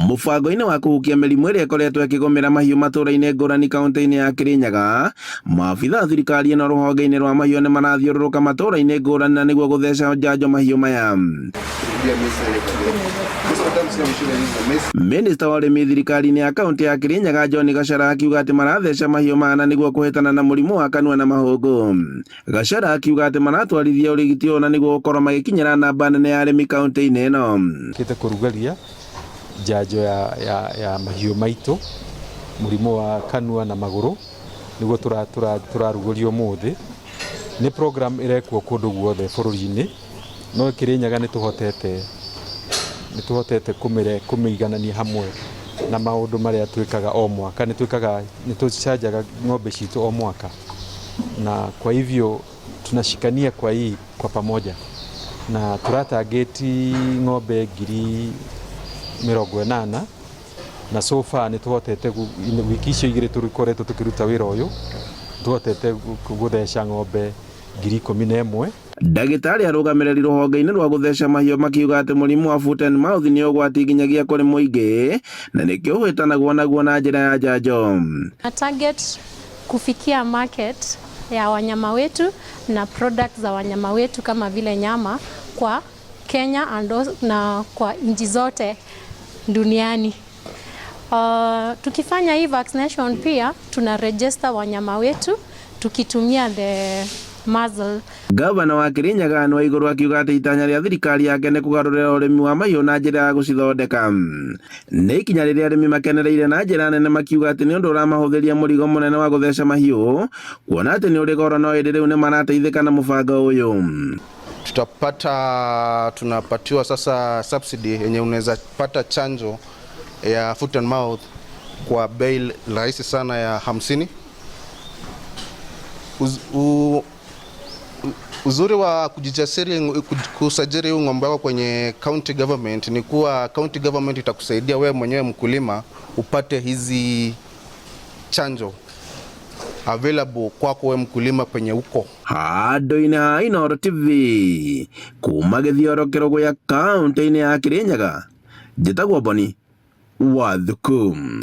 Mũbango-inĩ wa kũhukia mĩrimũ ĩrĩa ĩkoretwo ĩkĩgũmĩra mahiũ matũũra-inĩ ngũrani kaunti-inĩ ya Kirinyaga, maabithaa thirikari na rũhonge-inĩ rwa mahiũ nĩ marathiũrũrũka matũũra-inĩ ngũrani na nĩguo gũtheca njanjo mahiũ maya. Minista wa ũrĩmi thirikari-inĩ ya kaunti ya Kirinyaga John Gachara akiuga atĩ maratheca mahiũ maya nĩguo kũhĩtana na mũrimũ wa kanua na mahũngũ. Gachara akiuga atĩ maratwarithia ũrigiti ũyũ na nĩguo gũkorwo magĩkinyĩra namba nene ya arĩmi kaunti-inĩ ĩno. Kĩte kũrugaria njanjo ya mahiũ maitũ mũrimũ wa kanua na magũrũ nĩguo tũrarugũria ũmũthĩ. Nĩ program ĩrekwo kũndũ guothe bũrũri-inĩ, no Kirinyaga nĩ tũhotete kũmĩiganania hamwe na maũndũ marĩa twĩkaga o mwaka. Nĩ tũcanjaga ng'ombe citũ o mwaka, na kwa hivyo tunashikania kwa pamoja na turatangeti ng'ombe 80,000 na so far nĩ tuhotete wiki icio igĩrĩ tũkoretwo tũkĩruta wĩra ũyũ tuhotete gũtheca ng'ombe 11,000. Ndagĩtarĩ arũgamĩrĩri rũhonge-inĩ rwa gũtheca mahiũ makiuga atĩ mũrimũ wa foot and mouth nĩ ũgwati nginyagia kũrĩ mũingĩ na nĩkĩo ũhĩtanagwo naguo na njĩra ya njanjo. Na target kufikia market ya wanyama wetu na products za wanyama wetu kama vile nyama kwa Kenya na kwa nchi zote duniani. Tukifanya hii vaccination pia tuna register wanyama wetu tukitumia the muzzle. Gavana wa Kirinyaga Anne Waigũrũ akiuga atĩ itanya rĩa thirikari yake nĩ kũgarũrĩra ũrĩmi wa mahiũ na njĩra ya gũcithondeka. Nĩ ikinya rĩrĩa arĩmi makenereire na njĩra nene makiuga atĩ nĩ ũndũ ũramahũthĩria mũrigo mũnene wa gũtheca mahiũ, kuona atĩ nĩ ũrĩ goro no hĩndĩ rĩu nĩ marateithĩka na mũbango ũyũ. Tunapatiwa sasa subsidy yenye unaweza pata chanjo ya foot and mouth kwa bei rahisi sana ya 50. Uzuri wa kusajili ng'ombe wako kwenye county government ni kuwa county government itakusaidia wewe mwenyewe mkulima upate hizi chanjo available kwako wewe mkulima penye uko. Handũ-inĩ ha Inooro TV kuma Gĩthioro Kĩrũgũ ya kaunti-inĩ ya Kirinyaga, njĩtagwo Boni Wathukum.